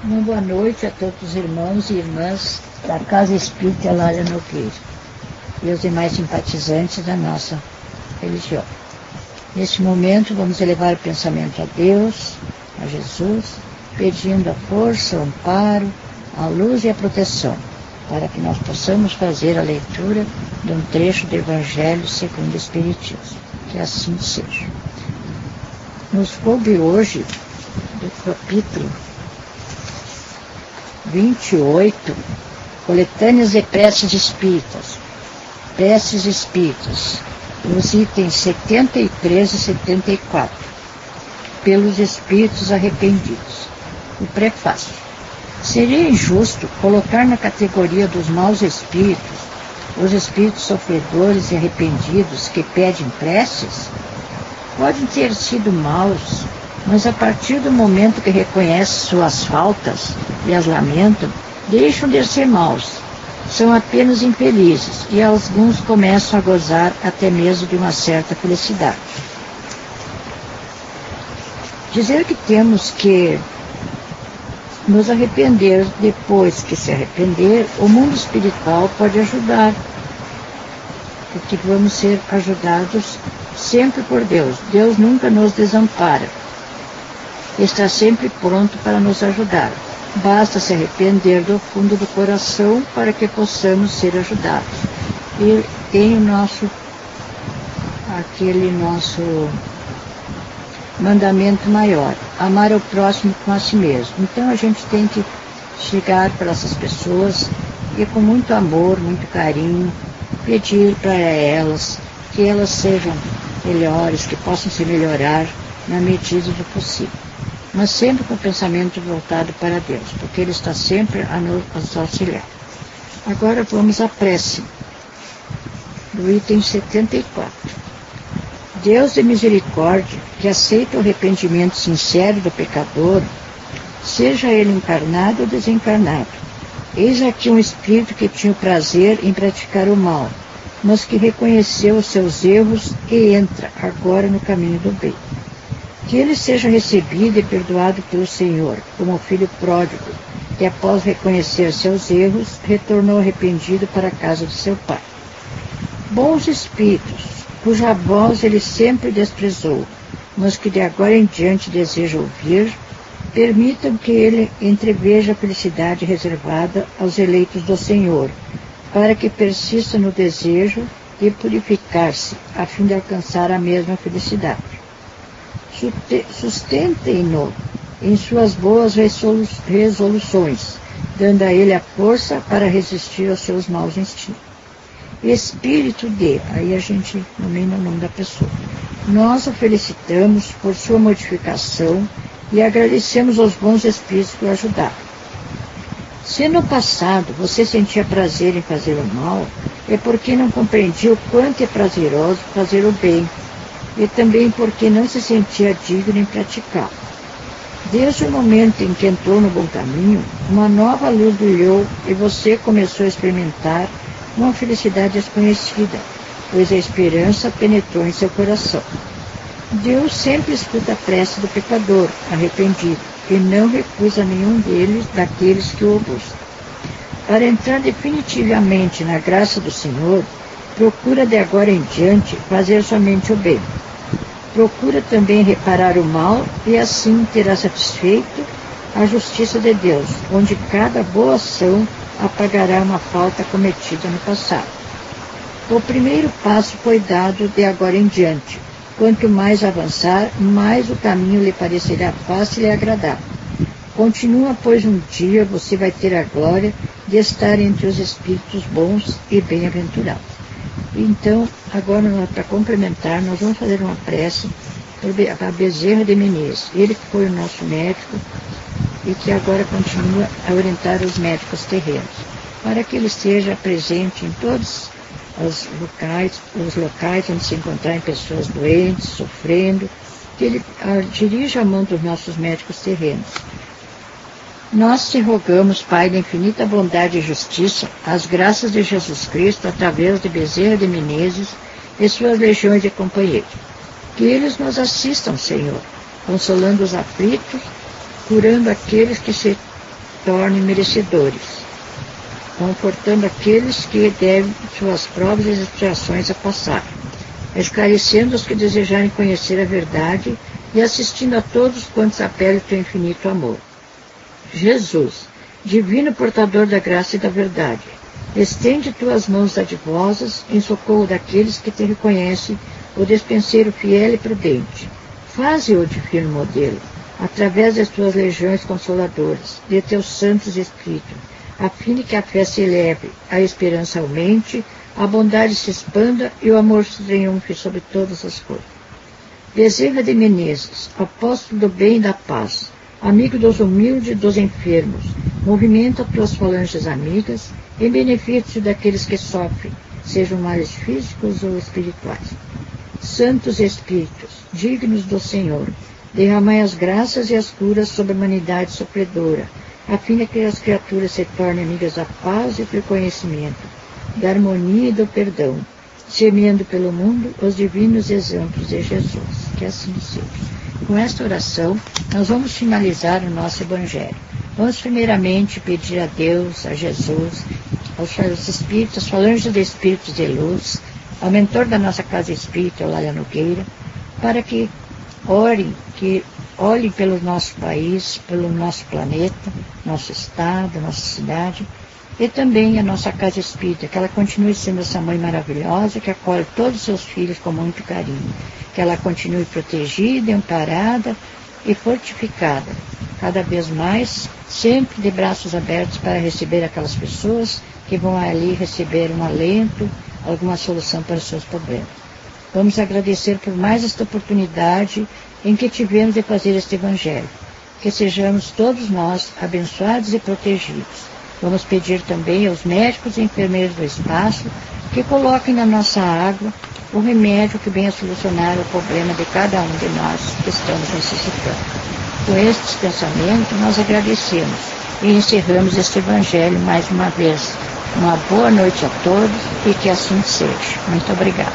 Uma boa noite a todos os irmãos e irmãs da Casa Espírita Eulália Nogueira e os demais simpatizantes da nossa religião. Neste momento vamos elevar o pensamento a Deus, a Jesus, pedindo a força, o amparo, a luz e a proteção, para que nós possamos fazer a leitura de um trecho do Evangelho segundo o Espiritismo. Que assim seja. Nos coube hoje do capítulo 28, Coletâneas e Preces Espíritas, Preces Espíritas, os itens 73 e 74, pelos Espíritos Arrependidos. O prefácio. Seria injusto colocar na categoria dos maus espíritos os espíritos sofredores e arrependidos que pedem preces? Podem ter sido maus, mas a partir do momento que reconhecem suas faltas e as lamentam, deixam de ser maus. São apenas infelizes e alguns começam a gozar até mesmo de uma certa felicidade. Dizer que temos que nos arrepender depois que se arrepender, o mundo espiritual pode ajudar, porque vamos ser ajudados sempre por Deus. Deus nunca nos desampara. Está sempre pronto para nos ajudar. Basta se arrepender do fundo do coração para que possamos ser ajudados. E tem aquele nosso mandamento maior, amar o próximo como a si mesmo. Então a gente tem que chegar para essas pessoas e com muito amor, muito carinho, pedir para elas que elas sejam melhores, que possam se melhorar na medida do possível. Mas sempre com o pensamento voltado para Deus, porque Ele está sempre a nos auxiliar. Agora vamos à prece, do item 74. Deus de misericórdia, que aceita o arrependimento sincero do pecador, seja ele encarnado ou desencarnado. Eis aqui um espírito que tinha o prazer em praticar o mal, mas que reconheceu os seus erros e entra agora no caminho do bem. Que ele seja recebido e perdoado pelo Senhor, como o filho pródigo, que após reconhecer seus erros, retornou arrependido para a casa de seu pai. Bons espíritos, cuja voz ele sempre desprezou, mas que de agora em diante deseja ouvir, permitam que ele entreveja a felicidade reservada aos eleitos do Senhor, para que persista no desejo de purificar-se, a fim de alcançar a mesma felicidade. Sustentem-no em suas boas resoluções, dando a ele a força para resistir aos seus maus instintos. Espírito de, aí a gente nomina o nome da pessoa. Nós o felicitamos por sua modificação e agradecemos aos bons espíritos que o ajudaram. Se no passado você sentia prazer em fazer o mal, é porque não compreendia o quanto é prazeroso fazer o bem, e também porque não se sentia digno em praticá-lo. Desde o momento em que entrou no bom caminho, uma nova luz brilhou e você começou a experimentar uma felicidade desconhecida, pois a esperança penetrou em seu coração. Deus sempre escuta a prece do pecador arrependido e não recusa nenhum daqueles que o buscam. Para entrar definitivamente na graça do Senhor, procura de agora em diante fazer somente o bem. Procura também reparar o mal e assim terá satisfeito a justiça de Deus, onde cada boa ação apagará uma falta cometida no passado. O primeiro passo foi dado de agora em diante. Quanto mais avançar, mais o caminho lhe parecerá fácil e agradável. Continua, pois um dia você vai ter a glória de estar entre os espíritos bons e bem-aventurados. Então, agora, para complementar, nós vamos fazer uma prece para Bezerra de Menezes. Ele que foi o nosso médico e que agora continua a orientar os médicos terrenos, para que ele esteja presente em todos os locais onde se encontrarem pessoas doentes, sofrendo, que ele dirija a mão dos nossos médicos terrenos. Nós te rogamos, Pai da infinita bondade e justiça, as graças de Jesus Cristo, através de Bezerra de Menezes e suas legiões de companheiros. Que eles nos assistam, Senhor, consolando os aflitos, curando aqueles que se tornem merecedores, confortando aqueles que devem suas provas e expiações a passar, esclarecendo os que desejarem conhecer a verdade e assistindo a todos quantos apelam ao teu infinito amor. Jesus, divino portador da graça e da verdade, estende tuas mãos dadivosas em socorro daqueles que te reconhecem o despenseiro fiel e prudente. Faze-o divino modelo, através das tuas legiões consoladoras, de teus santos espíritos, a fim de que a fé se eleve, a esperança aumente, a bondade se expanda e o amor se triunfe sobre todas as coisas. Bezerra de Menezes, apóstolo do bem e da paz, amigo dos humildes e dos enfermos, movimenta tuas falanges amigas em benefício daqueles que sofrem, sejam males físicos ou espirituais. Santos Espíritos, dignos do Senhor, derramai as graças e as curas sobre a humanidade sofredora, a fim de que as criaturas se tornem amigas da paz e do conhecimento, da harmonia e do perdão, semeando pelo mundo os divinos exemplos de Jesus. Que assim seja. Com esta oração, nós vamos finalizar o nosso Evangelho. Vamos primeiramente pedir a Deus, a Jesus, aos Espíritos, aos falanges de Espíritos de luz, ao mentor da nossa Casa Espírita, Eulália Nogueira, para que olhem pelo nosso país, pelo nosso planeta, nosso estado, nossa cidade, e também a nossa Casa Espírita, que ela continue sendo essa mãe maravilhosa, que acolhe todos os seus filhos com muito carinho, que ela continue protegida, amparada e fortificada, cada vez mais, sempre de braços abertos para receber aquelas pessoas que vão ali receber um alento, alguma solução para os seus problemas. Vamos agradecer por mais esta oportunidade em que tivemos de fazer este Evangelho. Que sejamos todos nós abençoados e protegidos. Vamos pedir também aos médicos e enfermeiros do espaço que coloquem na nossa água o remédio que venha solucionar o problema de cada um de nós que estamos necessitando. Com estes pensamentos, nós agradecemos e encerramos este Evangelho mais uma vez. Uma boa noite a todos e que assim seja. Muito obrigada.